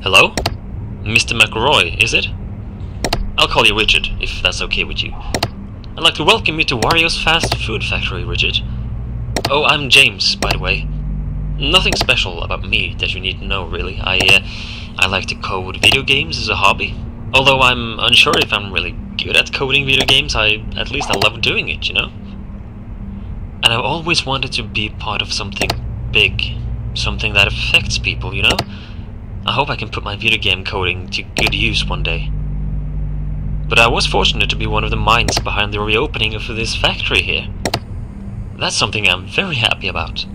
Hello? Mr. McRoy, is it? I'll call you Richard, if that's okay with you. I'd like to welcome you to Wario's fast food factory, Richard. Oh, I'm James, by the way. Nothing special about me that you need to know, really. I like to code video games as a hobby. Although I'm unsure if I'm really good at coding video games, at least I love doing it, you know? And I've always wanted to be part of something big, something that affects people, you know? I hope I can put my video game coding to good use one day. But I was fortunate to be one of the minds behind the reopening of this factory here. That's something I'm very happy about.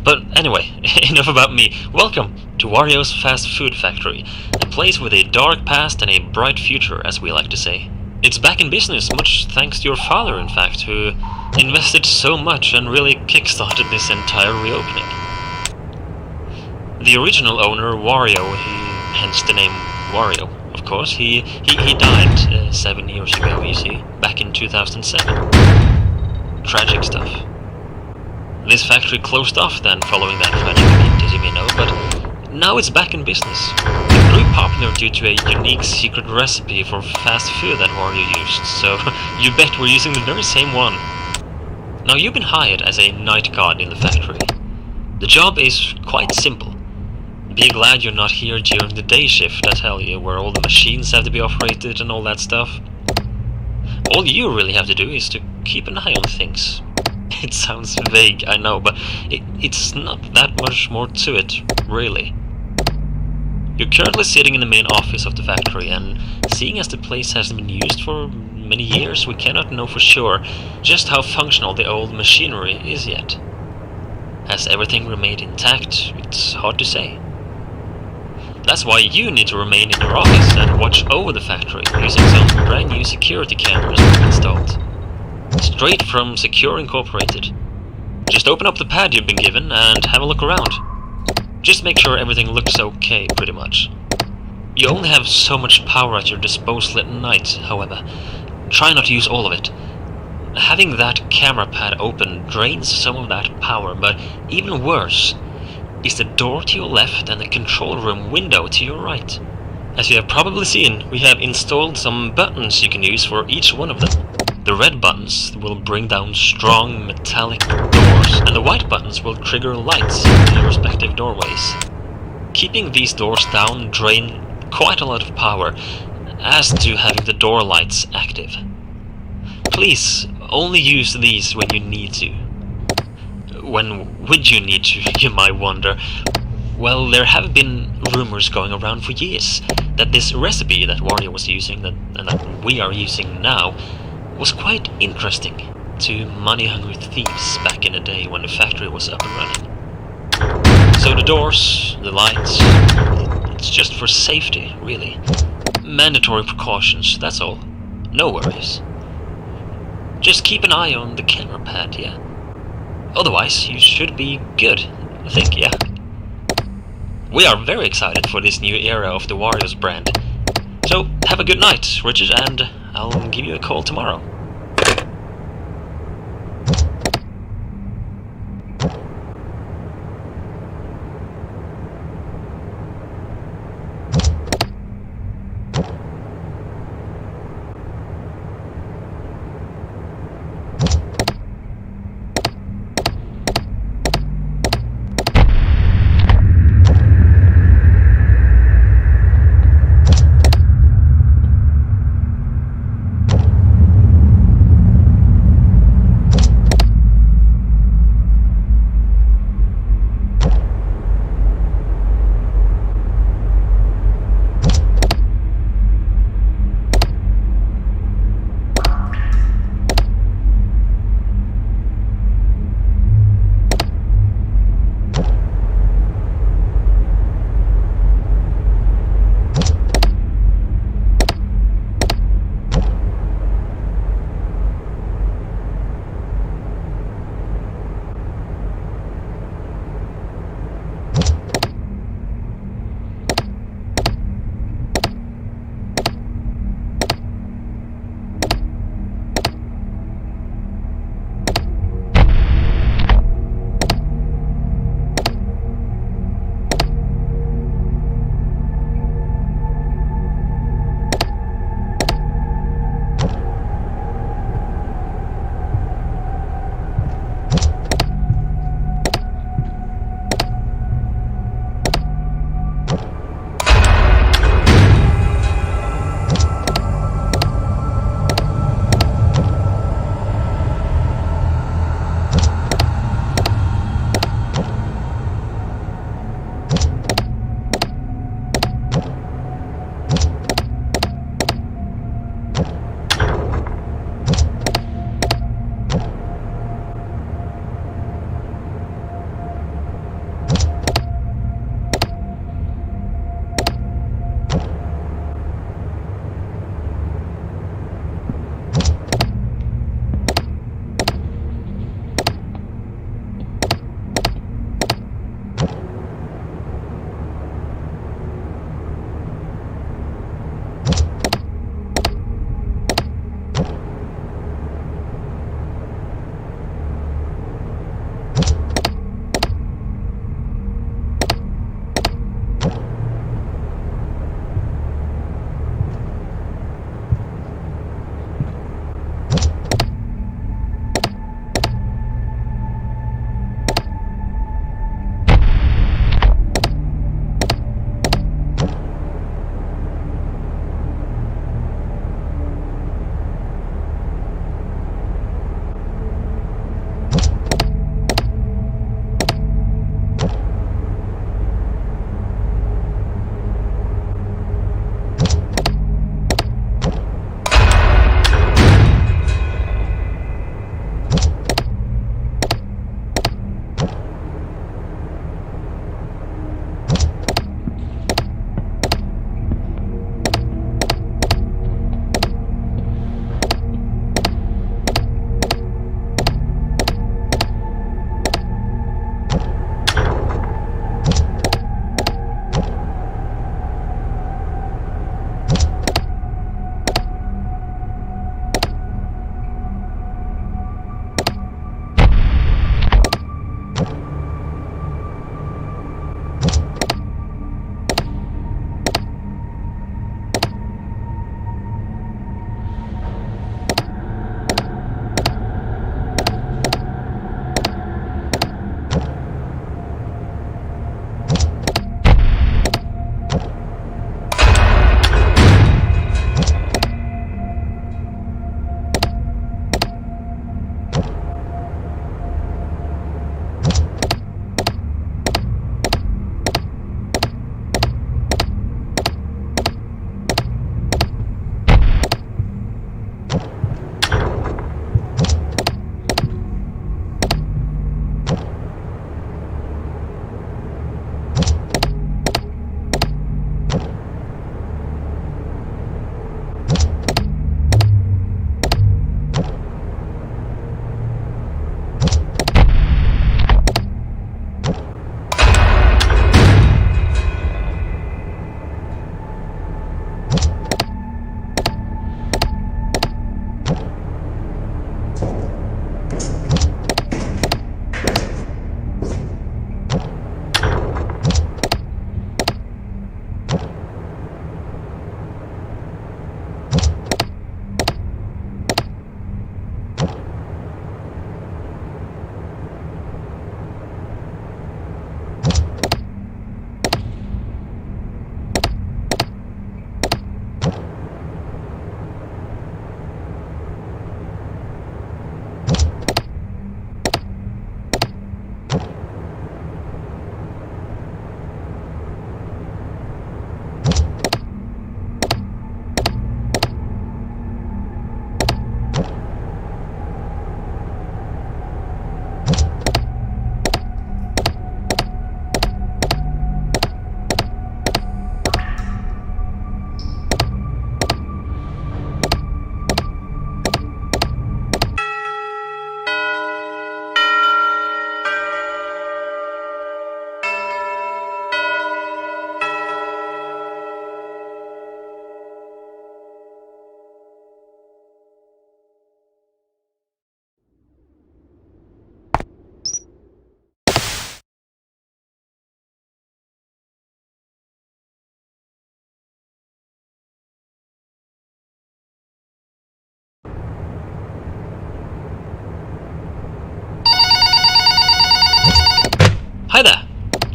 But anyway, enough about me. Welcome to Wario's fast food factory, a place with a dark past and a bright future, as we like to say. It's back in business, much thanks to your father, in fact, who invested so much and really kickstarted this entire reopening. The original owner, WARIO, hence the name WARIO, of course, he died 7 years ago, you see, back in 2007. Tragic stuff. This factory closed off then following that tragic event, as you may know, but now it's back in business. It grew popular due to a unique secret recipe for fast food that Wario used, so you bet we're using the very same one. Now you've been hired as a night guard in the factory. The job is quite simple. Be glad you're not here during the day shift, I tell you, where all the machines have to be operated and all that stuff. All you really have to do is to keep an eye on things. It sounds vague, I know, but it's not that much more to it, really. You're currently sitting in the main office of the factory, and seeing as the place hasn't been used for many years, we cannot know for sure just how functional the old machinery is yet. Has everything remained intact? It's hard to say. That's why you need to remain in your office and watch over the factory using some brand new security cameras we've installed. Straight from Secure Incorporated. Just open up the pad you've been given and have a look around. Just make sure everything looks okay, pretty much. You only have so much power at your disposal at night, however. Try not to use all of it. Having that camera pad open drains some of that power, but even worse is the door to your left and the control room window to your right. As you have probably seen, we have installed some buttons you can use for each one of them. The red buttons will bring down strong metallic doors, and the white buttons will trigger lights in the respective doorways. Keeping these doors down drain quite a lot of power, as do having the door lights active. Please only use these when you need to. When would you need to, you might wonder? Well, there have been rumors going around for years that this recipe that Wario was using, and that we are using now, was quite interesting to money-hungry thieves back in the day when the factory was up and running. So the doors, the lights, it's just for safety, really. Mandatory precautions, that's all. No worries. Just keep an eye on the camera pad, yeah? Otherwise, you should be good, I think, yeah? We are very excited for this new era of the Wario's brand. So, have a good night, Richard, and I'll give you a call tomorrow.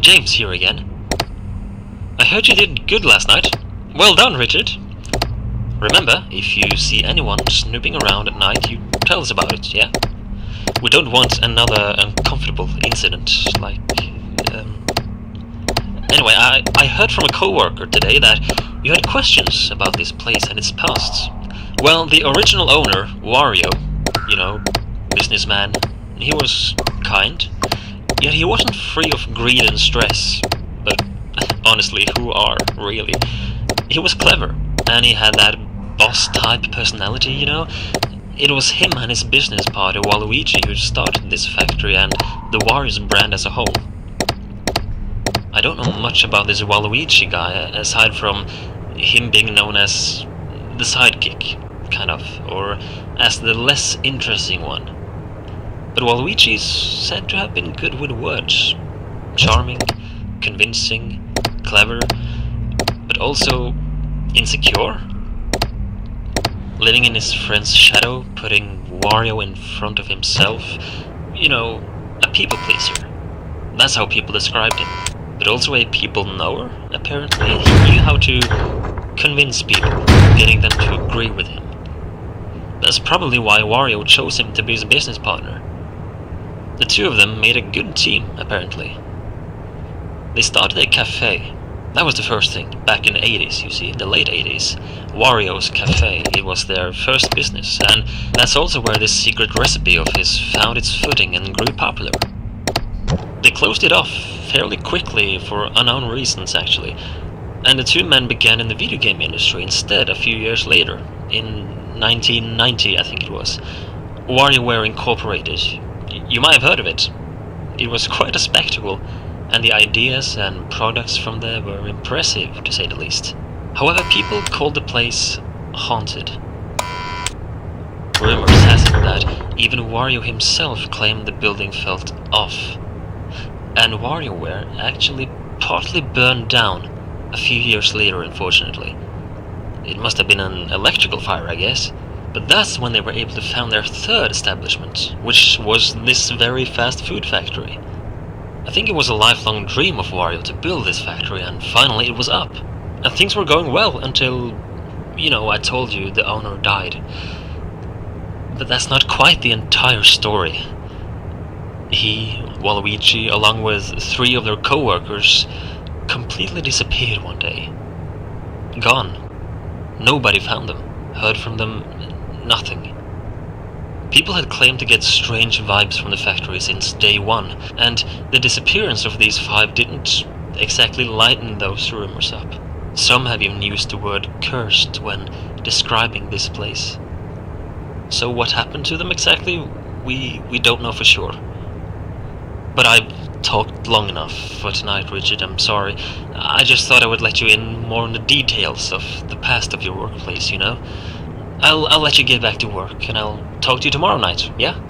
James here again. I heard you did good last night. Well done, Richard. Remember, if you see anyone snooping around at night, you tell us about it, yeah? We don't want another uncomfortable incident, like... Anyway, I heard from a co-worker today that you had questions about this place and its past. Well, the original owner, WARIO, you know, businessman, he was kind, yet he wasn't free of greed and stress. But honestly, who are, really? He was clever, and he had that boss-type personality, you know? It was him and his business partner, Waluigi, who started this factory and the WARIO's brand as a whole. I don't know much about this Waluigi guy, aside from him being known as the sidekick, kind of, or as the less interesting one. But Waluigi is said to have been good with words. Charming, convincing, clever, but also insecure. Living in his friend's shadow, putting Wario in front of himself. You know, a people pleaser. That's how people described him. But also a people knower, apparently. He knew how to convince people, getting them to agree with him. That's probably why Wario chose him to be his business partner. The two of them made a good team, apparently. They started a cafe. That was the first thing, back in the 80s, you see, the late 80s. Wario's Cafe, it was their first business, and that's also where this secret recipe of his found its footing and grew popular. They closed it off fairly quickly for unknown reasons, actually, and the two men began in the video game industry instead a few years later, in 1990 I think it was. WarioWare Incorporated. You might have heard of it. It was quite a spectacle, and the ideas and products from there were impressive, to say the least. However, people called the place haunted. Rumors has it that even Wario himself claimed the building felt off. And WarioWare actually partly burned down a few years later, unfortunately. It must have been an electrical fire, I guess. But that's when they were able to found their third establishment, which was this very fast food factory. I think it was a lifelong dream of Wario to build this factory, and finally it was up. And things were going well until, you know, I told you the owner died. But that's not quite the entire story. He, Waluigi, along with 3 of their co-workers, completely disappeared one day. Gone. Nobody found them, heard from them, nothing. People had claimed to get strange vibes from the factory since day one, and the disappearance of these 5 didn't exactly lighten those rumors up. Some have even used the word cursed when describing this place. So what happened to them exactly, we don't know for sure. But I've talked long enough for tonight, Richard, I'm sorry. I just thought I would let you in more on the details of the past of your workplace, you know? I'll let you get back to work, and I'll talk to you tomorrow night, yeah?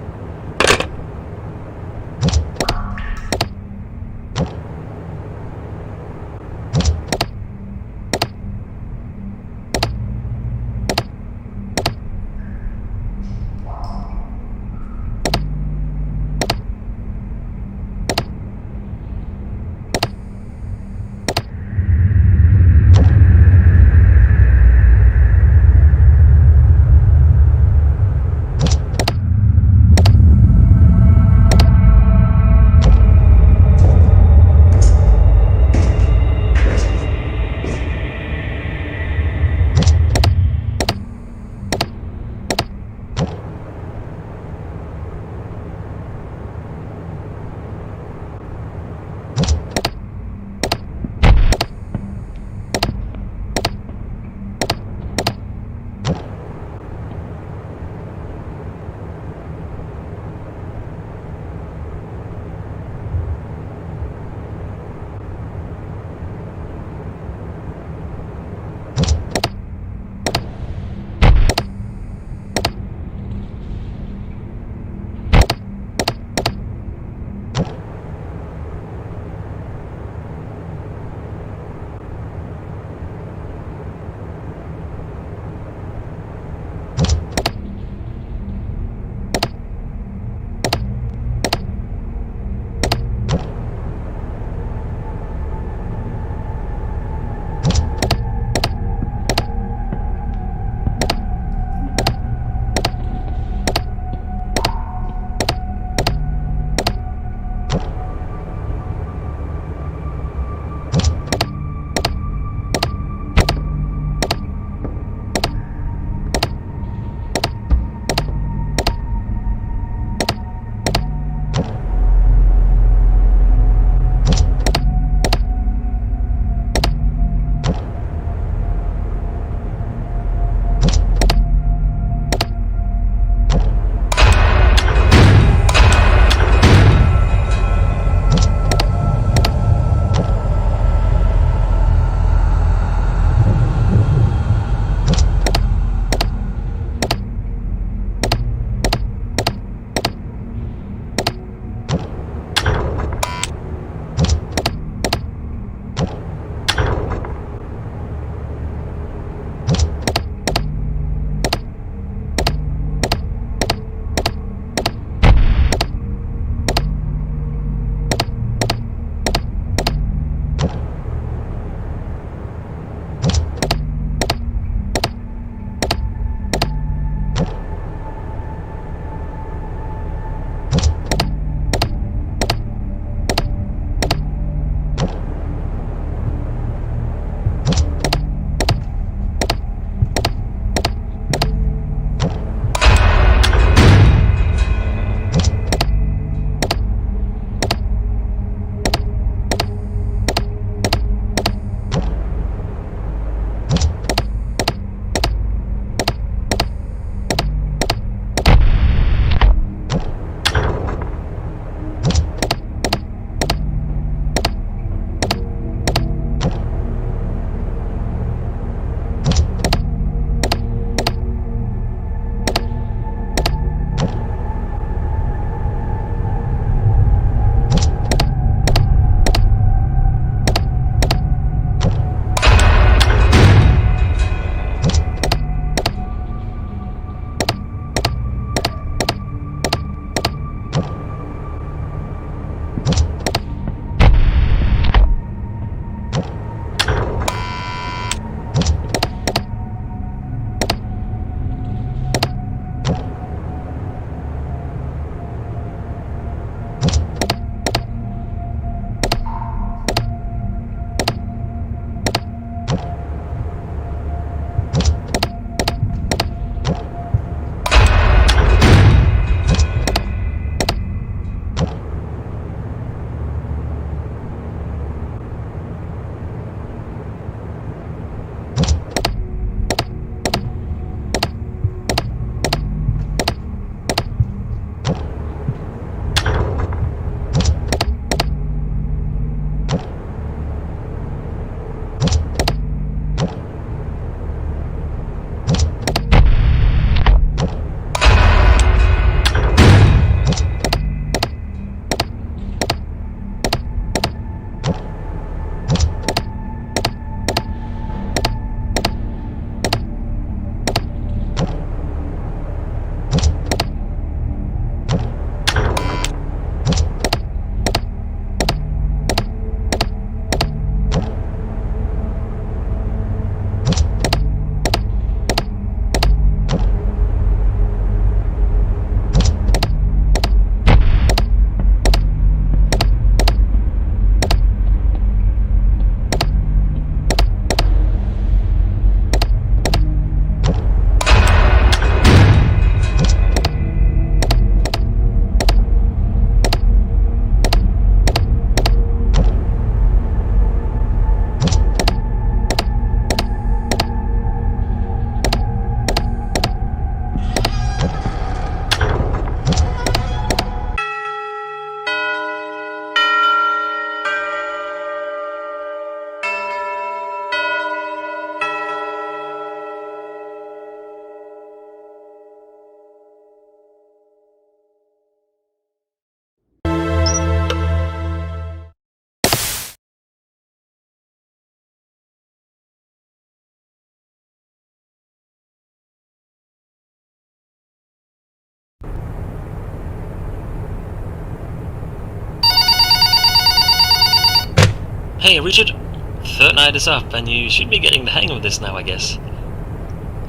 Hey, Richard. Third night is up, and you should be getting the hang of this now, I guess.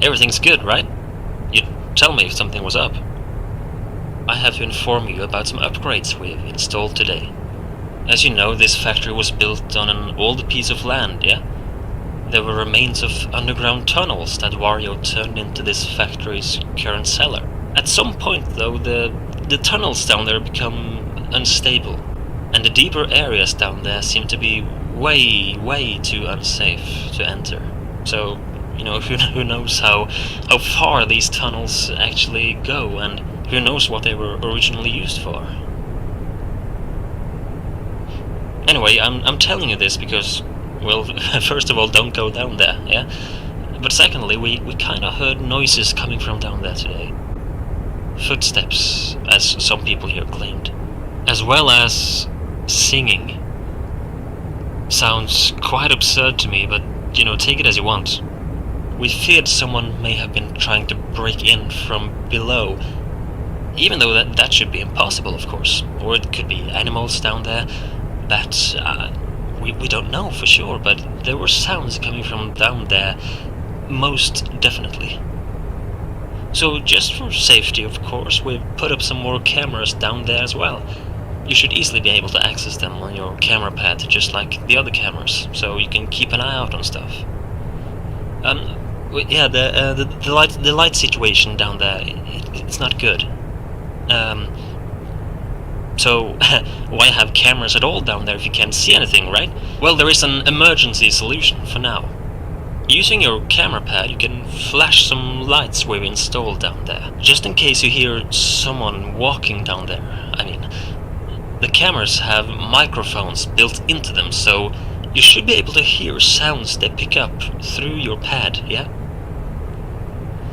Everything's good, right? You'd tell me if something was up. I have to inform you about some upgrades we've installed today. As you know, this factory was built on an old piece of land, yeah? There were remains of underground tunnels that WARIO turned into this factory's current cellar. At some point, though, the tunnels down there become unstable, and the deeper areas down there seem to be way too unsafe to enter. So, you know, who knows how far these tunnels actually go, and who knows what they were originally used for. Anyway, I'm telling you this because, well, first of all, don't go down there, yeah? But secondly, we kinda heard noises coming from down there today. Footsteps, as some people here claimed. As well as singing. Sounds quite absurd to me, but, you know, take it as you want. We feared someone may have been trying to break in from below, even though that should be impossible, of course. Or it could be animals down there. That, we don't know for sure, but there were sounds coming from down there, most definitely. So just for safety, of course, we've put up some more cameras down there as well. You should easily be able to access them on your camera pad, just like the other cameras, so you can keep an eye out on stuff. Yeah, the light situation down there, it's not good. So, why have cameras at all down there if you can't see anything, right? Well, there is an emergency solution for now. Using your camera pad, you can flash some lights we've installed down there, just in case you hear someone walking down there. I mean, the cameras have microphones built into them, so you should be able to hear sounds they pick up through your pad, yeah?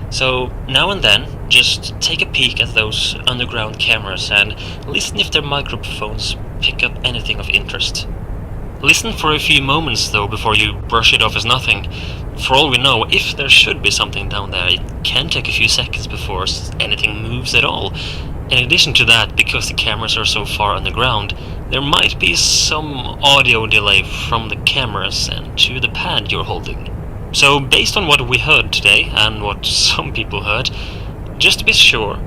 So, now and then, just take a peek at those underground cameras and listen if their microphones pick up anything of interest. Listen for a few moments though before you brush it off as nothing. For all we know, if there should be something down there, it can take a few seconds before anything moves at all. In addition to that, because the cameras are so far underground, there might be some audio delay from the cameras and to the pad you're holding. So based on what we heard today, and what some people heard, just to be sure,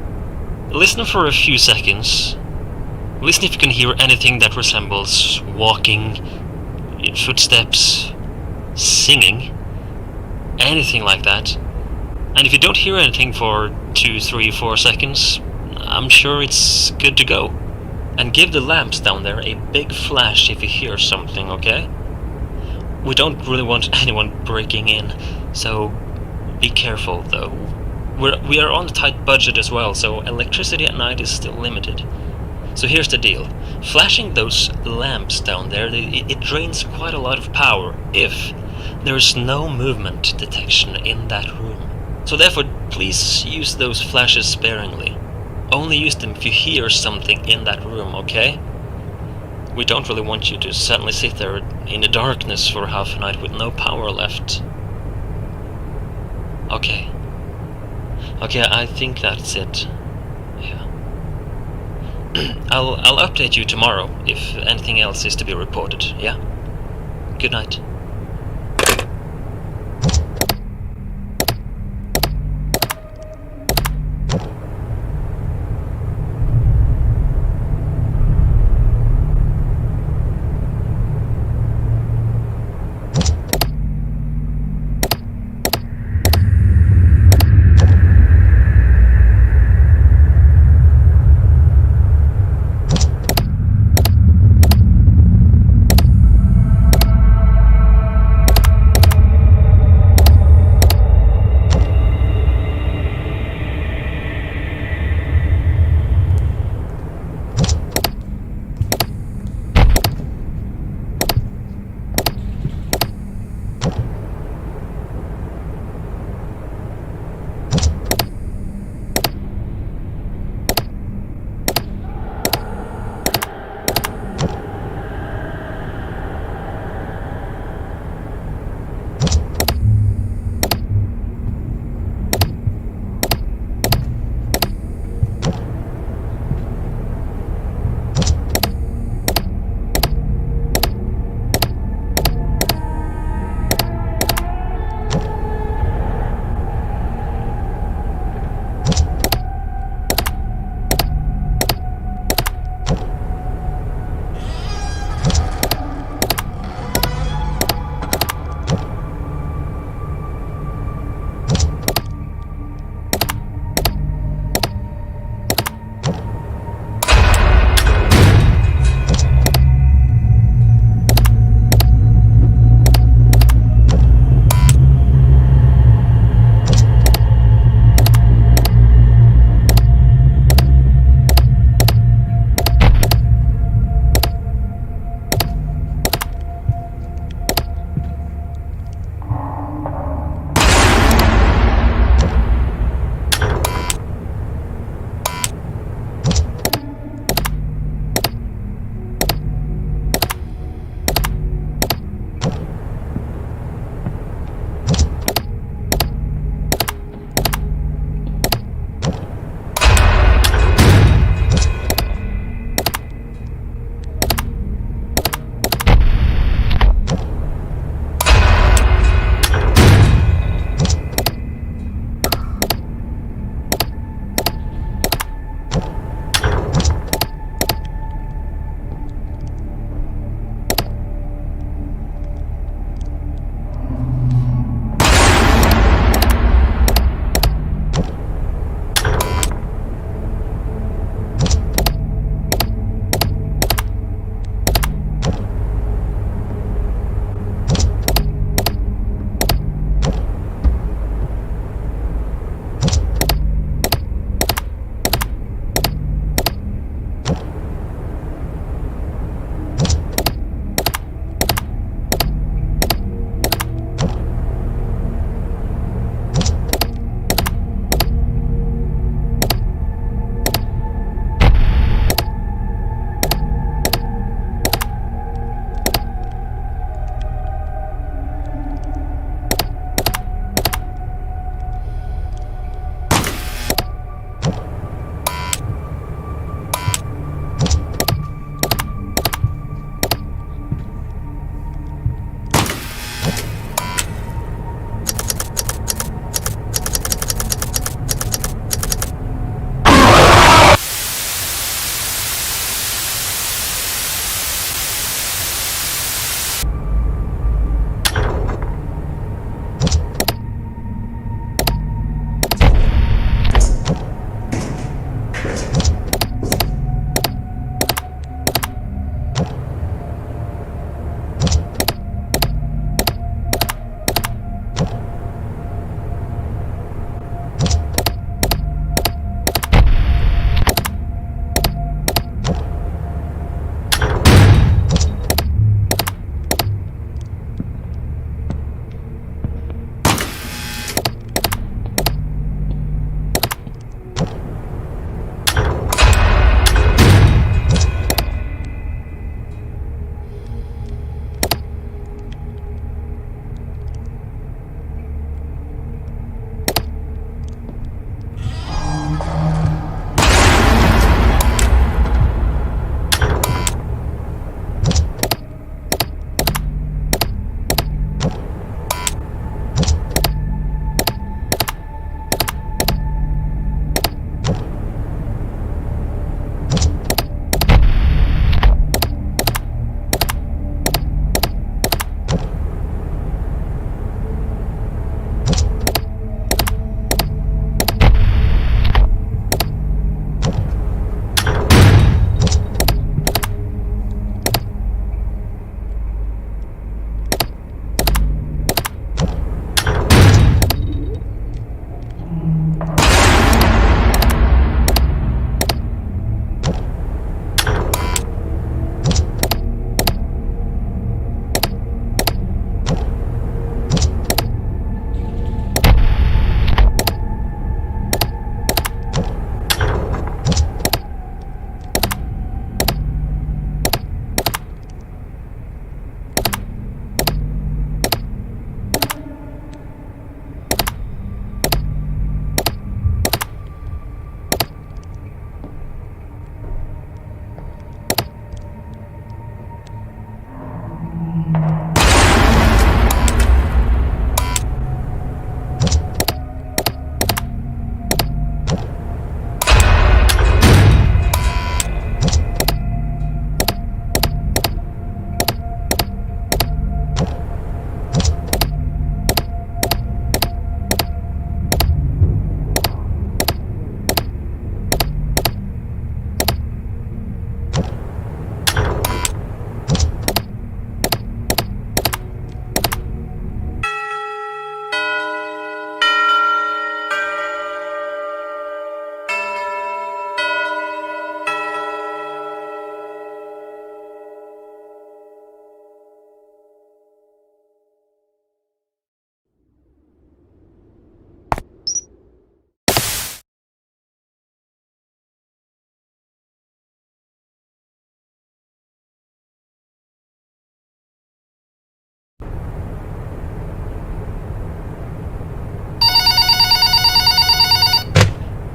listen for a few seconds. Listen if you can hear anything that resembles walking, footsteps, singing, anything like that. And if you don't hear anything for 2, 3, 4 seconds, I'm sure it's good to go. And give the lamps down there a big flash if you hear something, okay? We don't really want anyone breaking in, so be careful though. We are on a tight budget as well, so electricity at night is still limited. So here's the deal. Flashing those lamps down there, it drains quite a lot of power if there's no movement detection in that room. So therefore, please use those flashes sparingly. Only use them if you hear something in that room, okay? We don't really want you to suddenly sit there in the darkness for half a night with no power left. Okay, I think that's it. Yeah. I'll update you tomorrow if anything else is to be reported, yeah? Good night.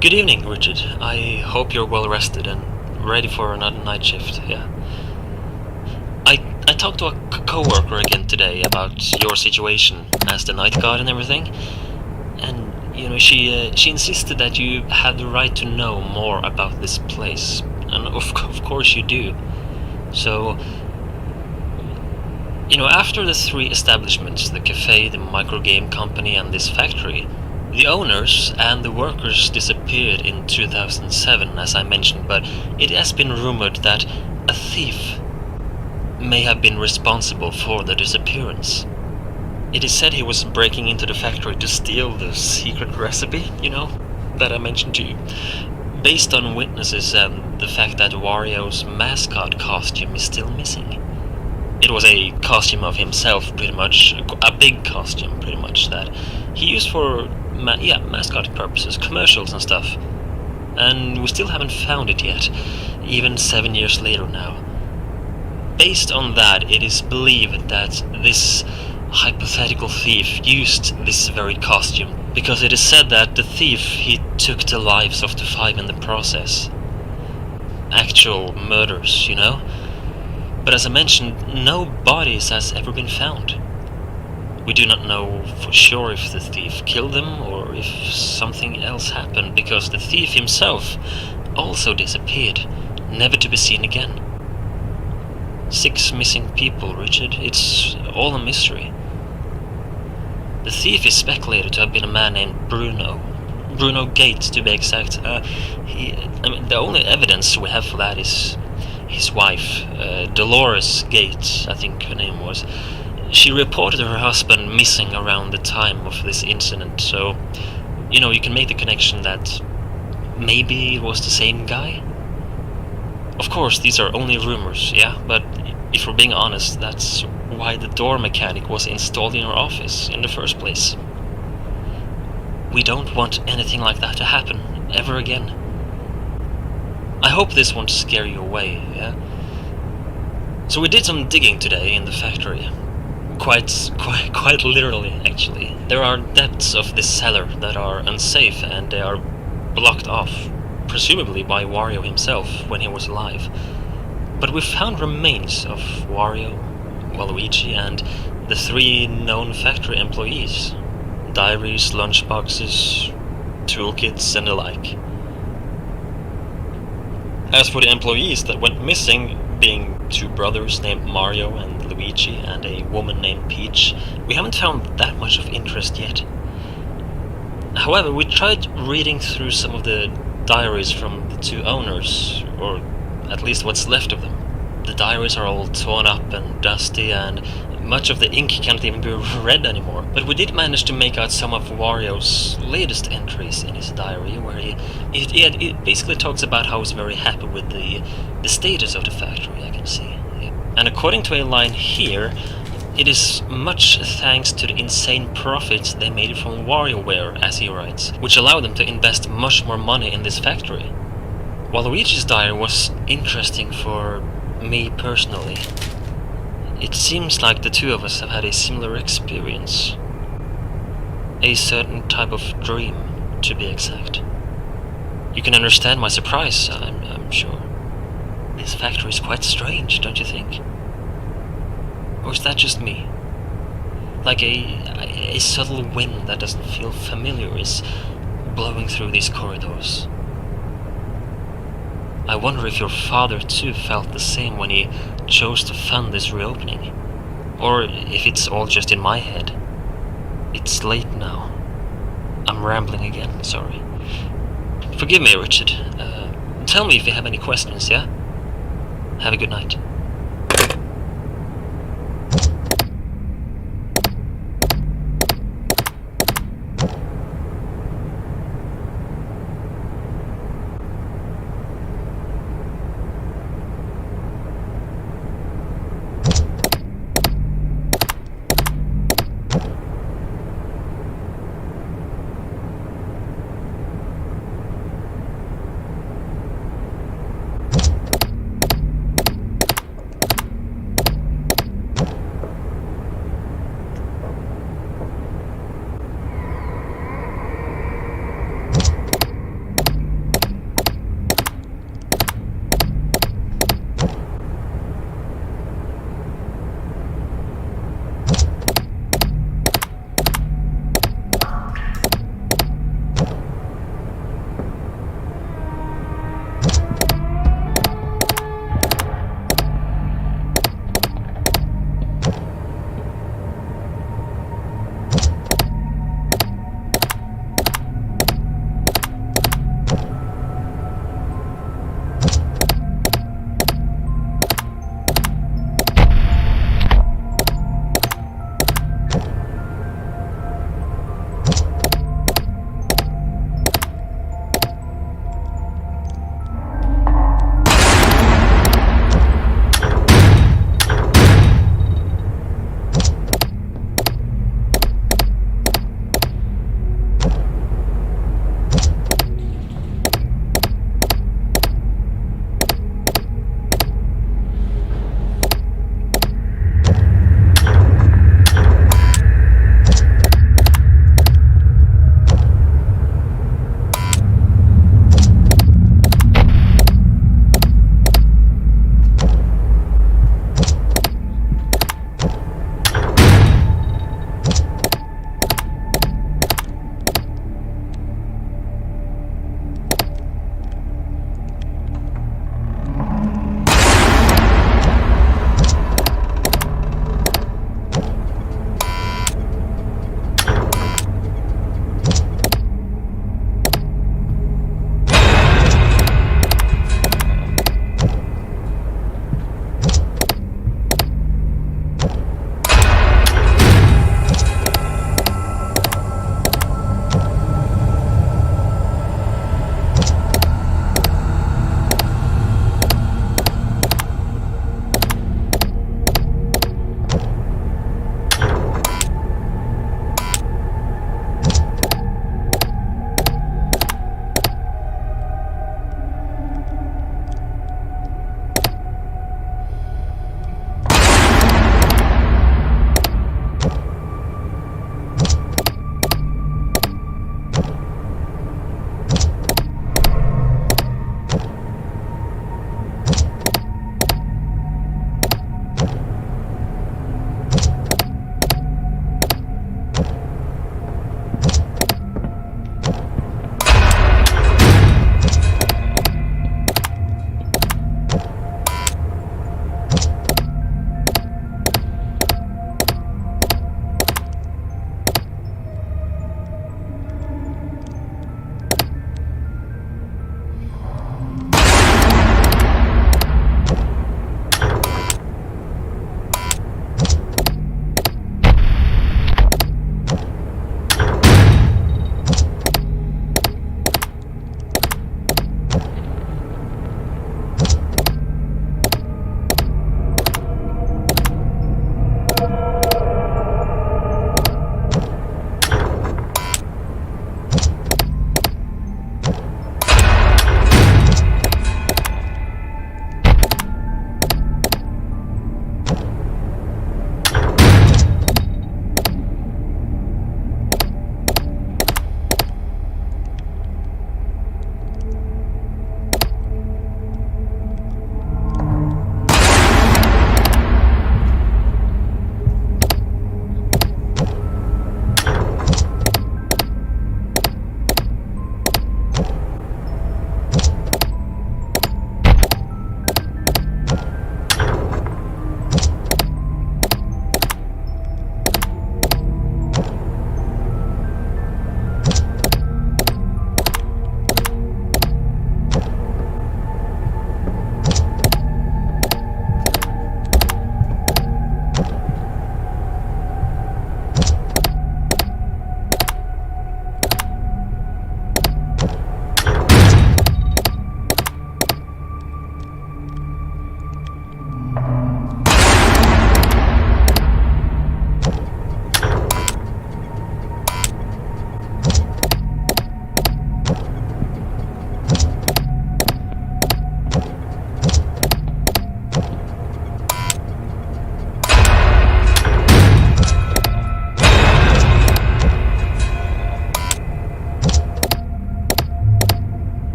Good evening, Richard. I hope you're well rested and ready for another night shift, yeah? I talked to a co-worker again today about your situation as the night guard and everything, and, she insisted that you have the right to know more about this place, and of course you do. So, after the three establishments, the cafe, the microgame company, and this factory, the owners and the workers disappeared in 2007, as I mentioned, but it has been rumored that a thief may have been responsible for the disappearance. It is said he was breaking into the factory to steal the secret recipe, that I mentioned to you. Based on witnesses and the fact that WARIO's mascot costume is still missing. It was a costume of himself, pretty much, a big costume, pretty much, that he used for, mascot purposes, commercials and stuff. And we still haven't found it yet, even 7 years later now. Based on that, it is believed that this hypothetical thief used this very costume, because it is said that the thief, he took the lives of the 5 in the process. Actual murders, But as I mentioned, no bodies has ever been found. We do not know for sure if the thief killed them or if something else happened, because the thief himself also disappeared, never to be seen again. 6 missing people, Richard. It's all a mystery. The thief is speculated to have been a man named Bruno Gates, to be exact. The only evidence we have for that is his wife, Dolores Gates, I think her name was. She reported her husband missing around the time of this incident, so, you can make the connection that maybe it was the same guy? Of course, these are only rumors, yeah, but if we're being honest, that's why the door mechanic was installed in our office in the first place. We don't want anything like that to happen ever again. I hope this won't scare you away, yeah? So we did some digging today in the factory. Quite literally, actually. There are depths of this cellar that are unsafe and they are blocked off, presumably by Wario himself when he was alive. But we found remains of Wario, Waluigi, and the 3 known factory employees. Diaries, lunchboxes, toolkits, and the like. As for the employees that went missing, being 2 brothers named Mario and Luigi and a woman named Peach, we haven't found that much of interest yet. However, we tried reading through some of the diaries from the 2 owners, or at least what's left of them. The diaries are all torn up and dusty, and much of the ink can't even be read anymore. But we did manage to make out some of Wario's latest entries in his diary, where he basically talks about how he's very happy with the status of the factory, I can see. Yeah. And according to a line here, it is much thanks to the insane profits they made from WarioWare, as he writes, which allowed them to invest much more money in this factory. Waluigi's diary was interesting for me personally. It seems like the 2 of us have had a similar experience. A certain type of dream, to be exact. You can understand my surprise, I'm sure. This factory is quite strange, don't you think? Or is that just me? Like a subtle wind that doesn't feel familiar is blowing through these corridors. I wonder if your father too felt the same when he chose to fund this reopening. Or if it's all just in my head. It's late now. I'm rambling again, sorry. Forgive me, Richard. Tell me if you have any questions, yeah? Have a good night.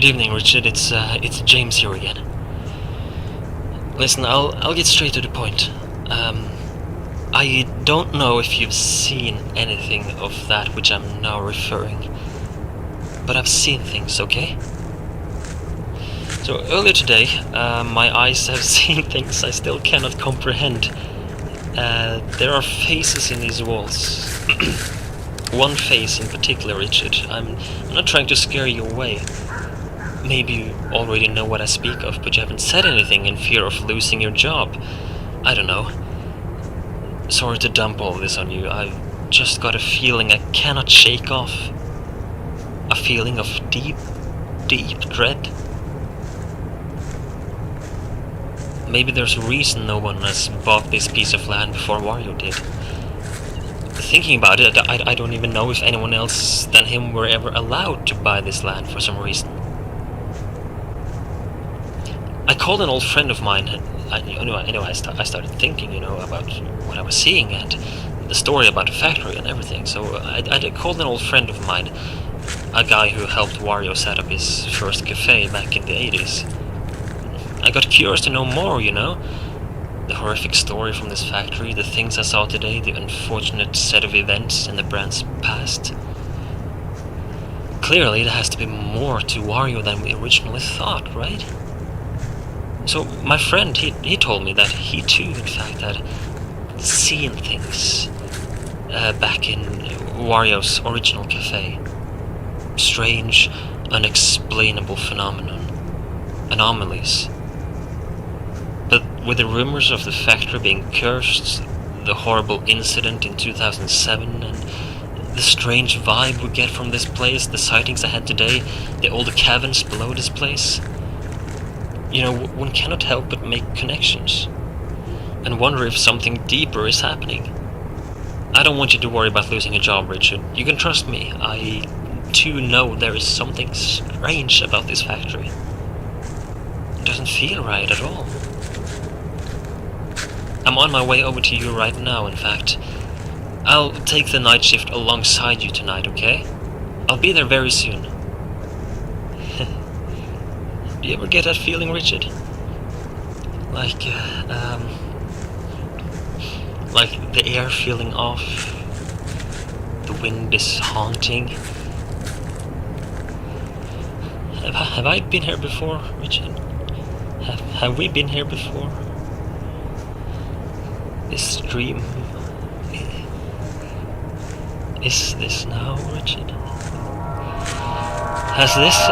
Good evening, Richard. It's James here again. Listen, I'll get straight to the point. I don't know if you've seen anything of that which I'm now referring, but I've seen things, okay? So earlier today, my eyes have seen things I still cannot comprehend. There are faces in these walls. One face in particular, Richard. I'm not trying to scare you away. Maybe you already know what I speak of, but you haven't said anything in fear of losing your job. I don't know. Sorry to dump all this on you. I've just got a feeling I cannot shake off. A feeling of deep, deep dread. Maybe there's a reason no one has bought this piece of land before WARIO did. Thinking about it, I don't even know if anyone else than him were ever allowed to buy this land for some reason. I called an old friend of mine. I started thinking, about what I was seeing and the story about the factory and everything. So I called an old friend of mine, a guy who helped WARIO set up his first cafe back in the 80s. I got curious to know more, the horrific story from this factory, the things I saw today, the unfortunate set of events in the brand's past. Clearly, there has to be more to WARIO than we originally thought, right? So my friend, he told me that he too, in fact, had seen things back in WARIO's original cafe. Strange, unexplainable anomalies. But with the rumors of the factory being cursed, the horrible incident in 2007, and the strange vibe we get from this place, the sightings I had today, the old caverns below this place, one cannot help but make connections and wonder if something deeper is happening. I don't want you to worry about losing a job, Richard. You can trust me. I too know there is something strange about this factory. It doesn't feel right at all. I'm on my way over to you right now, in fact. I'll take the night shift alongside you tonight, okay? I'll be there very soon. Do you ever get that feeling, Richard? Like the air feeling off, the wind is haunting. Have I been here before, Richard? Have we been here before? This dream... Is this now, Richard? Has this...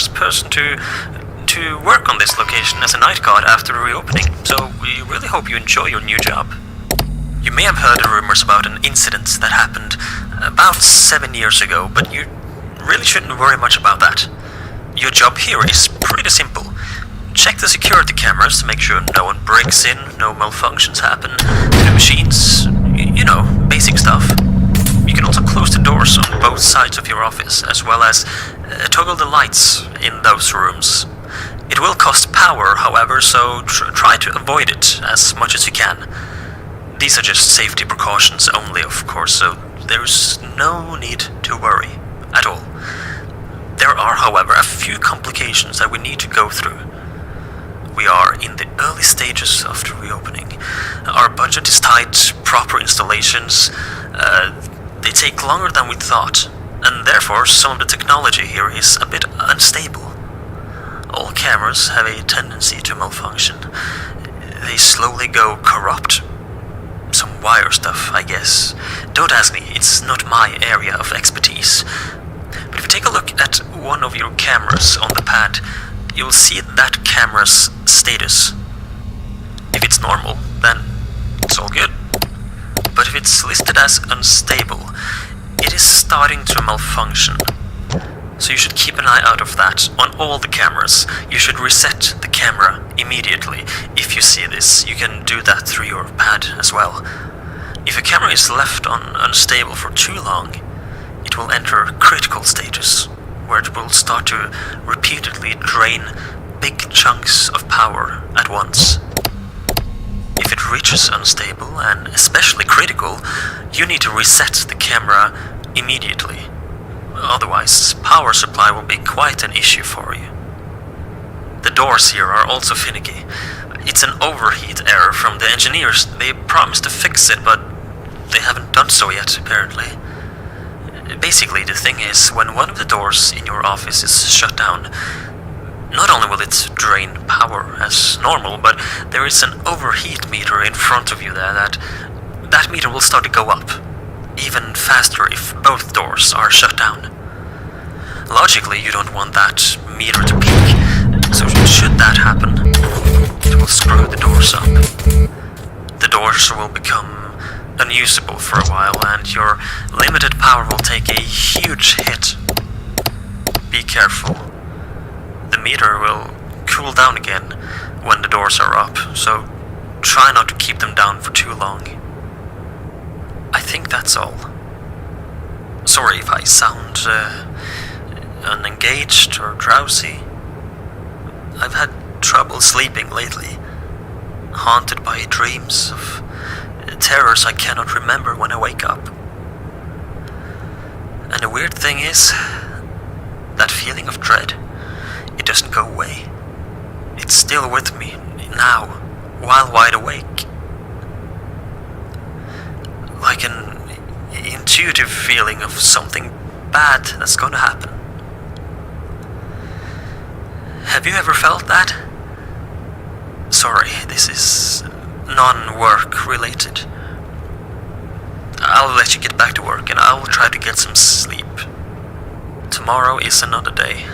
first person to work on this location as a night guard after the reopening, so we really hope you enjoy your new job. You may have heard the rumors about an incident that happened about 7 years ago, but you really shouldn't worry much about that. Your job here is pretty simple. Check the security cameras to make sure no one breaks in, no malfunctions happen to the machines, you know, basic stuff. You can also close the doors on both sides of your office, as well as toggle the lights in those rooms. It will cost power, however, so try to avoid it as much as you can. These are just safety precautions only, of course, so there's no need to worry at all. There are, however, a few complications that we need to go through. We are in the early stages of the reopening. Our budget is tight, proper installations, they take longer than we thought, and therefore some of the technology here is a bit unstable. All cameras have a tendency to malfunction. They slowly go corrupt. Some wire stuff, I guess. Don't ask me, it's not my area of expertise. But if you take a look at one of your cameras on the pad, you'll see that camera's status. If it's normal, then it's all good. But if it's listed as unstable, it is starting to malfunction. So you should keep an eye out of that on all the cameras. You should reset the camera immediately. If you see this, you can do that through your pad as well. If a camera is left on unstable for too long, it will enter critical stages, where it will start to repeatedly drain big chunks of power at once. If it reaches unstable, and especially critical, you need to reset the camera immediately. Otherwise, power supply will be quite an issue for you. The doors here are also finicky. It's an overheat error from the engineers. They promised to fix it, but they haven't done so yet, apparently. Basically, the thing is, when one of the doors in your office is shut down, not only will it drain power as normal, but there is an overheat meter in front of you there that meter will start to go up, even faster if both doors are shut down. Logically, you don't want that meter to peak, so should that happen, it will screw the doors up. The doors will become unusable for a while, and your limited power will take a huge hit. Be careful. The meter will cool down again when the doors are up, so try not to keep them down for too long. I think that's all. Sorry if I sound unengaged or drowsy. I've had trouble sleeping lately, haunted by dreams of terrors I cannot remember when I wake up. And the weird thing is, that feeling of dread, it doesn't go away. It's still with me now, while wide awake. Like an intuitive feeling of something bad that's gonna happen. Have you ever felt that? Sorry, this is non-work related. I'll let you get back to work and I'll try to get some sleep. Tomorrow is another day.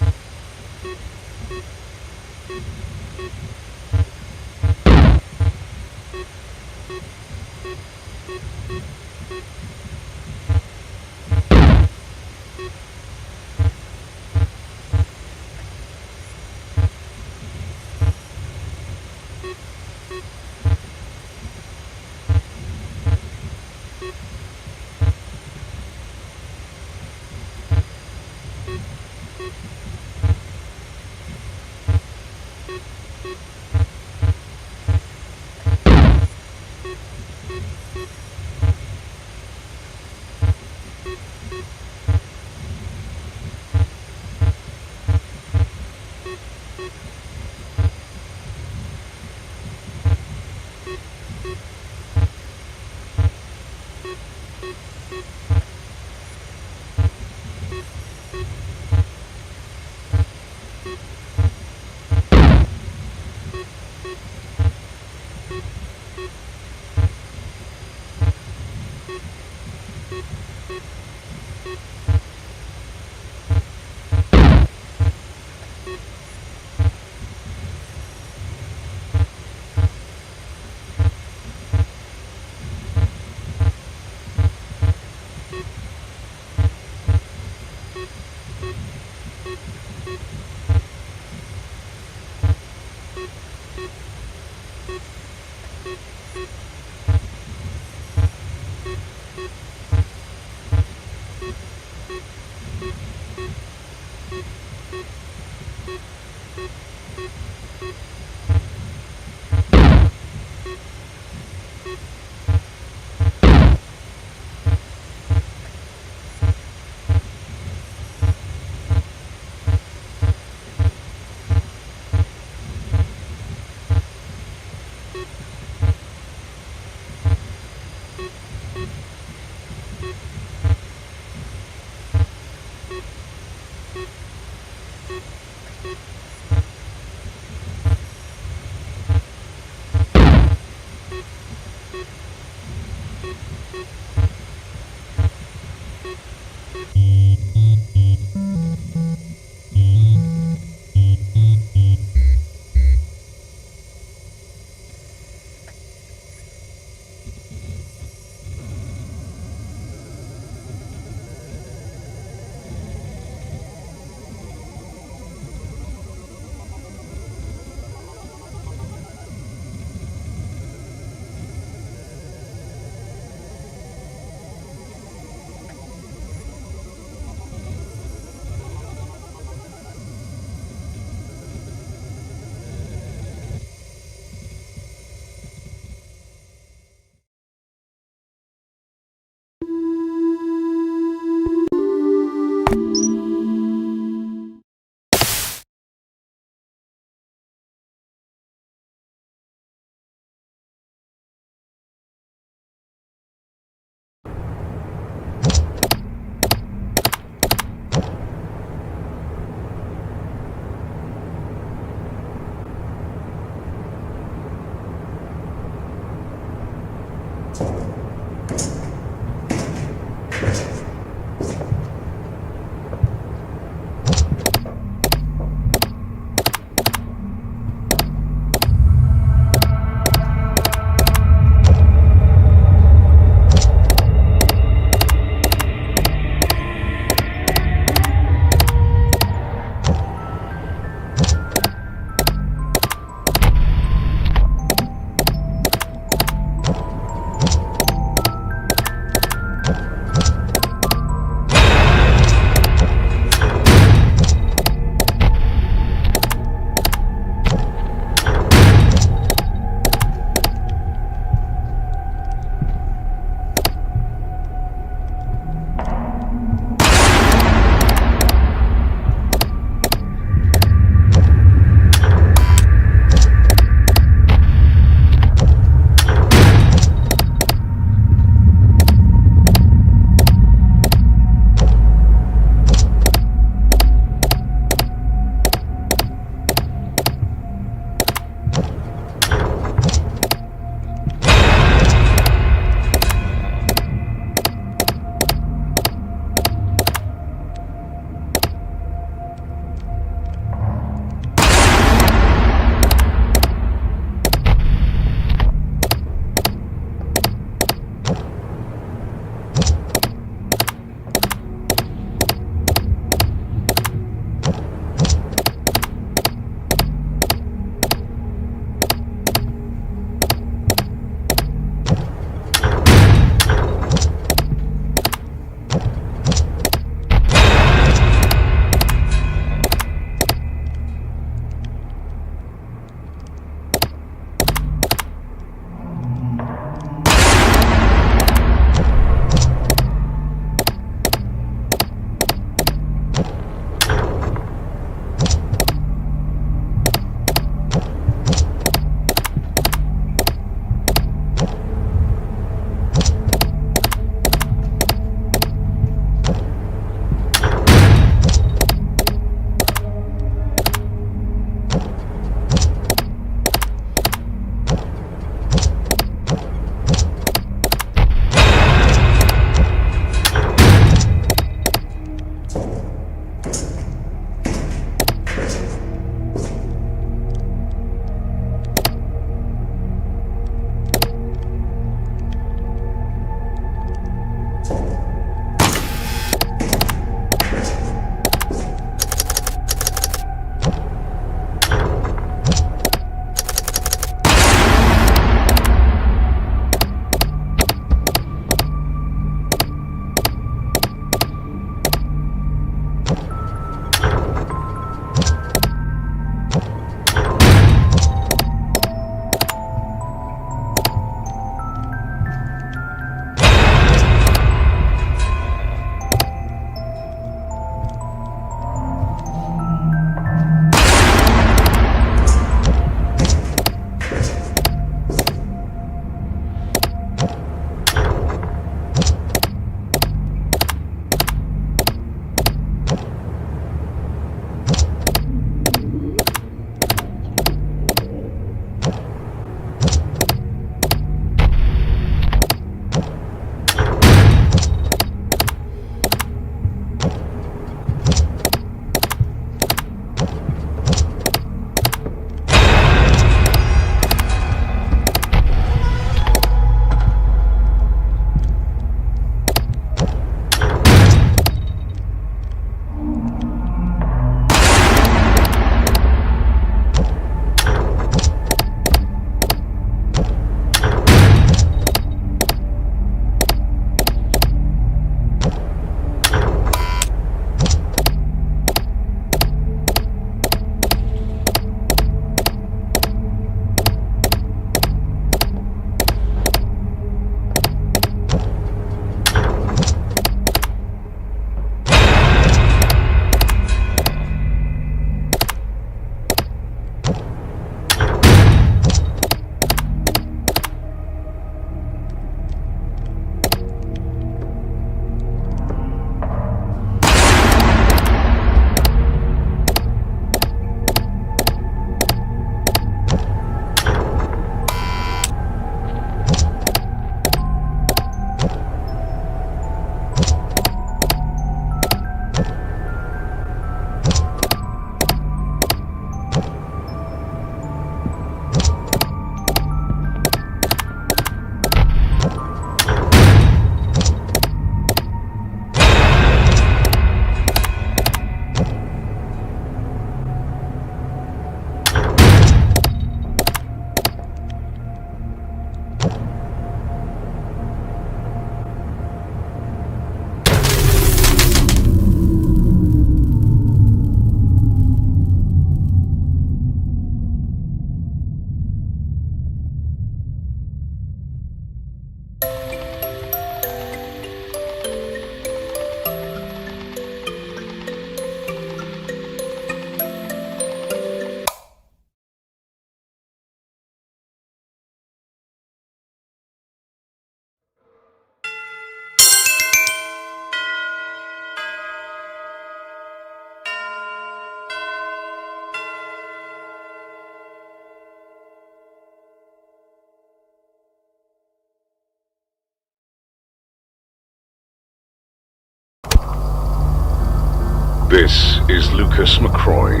This is Lucas McCroy.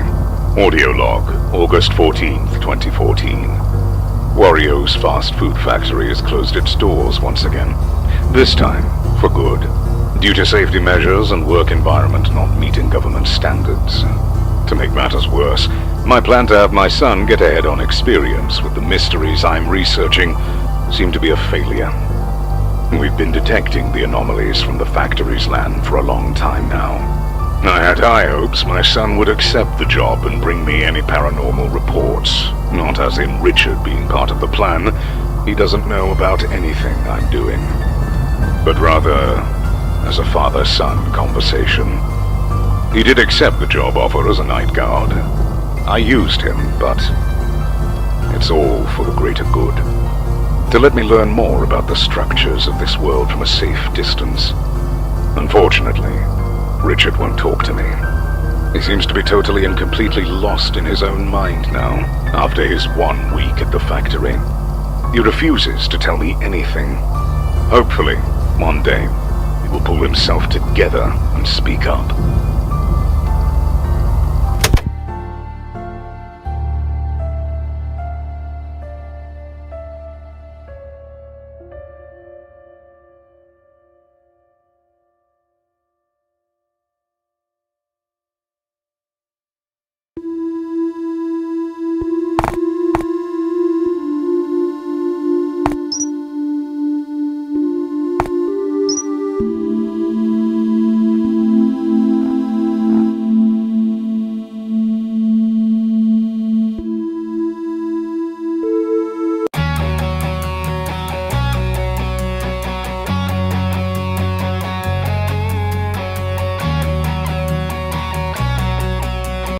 Audio log, August 14th, 2014. WARIO's fast food factory has closed its doors once again. This time, for good, due to safety measures and work environment not meeting government standards. To make matters worse, my plan to have my son get ahead on experience with the mysteries I'm researching seem to be a failure. We've been detecting the anomalies from the factory's land for a long time now. I had high hopes my son would accept the job and bring me any paranormal reports. Not as in Richard being part of the plan. He doesn't know about anything I'm doing. But rather, as a father-son conversation. He did accept the job offer as a night guard. I used him, but it's all for the greater good. To let me learn more about the structures of this world from a safe distance. Unfortunately, Richard won't talk to me. He seems to be totally and completely lost in his own mind now, after his 1 week at the factory. He refuses to tell me anything. Hopefully, one day, he will pull himself together and speak up.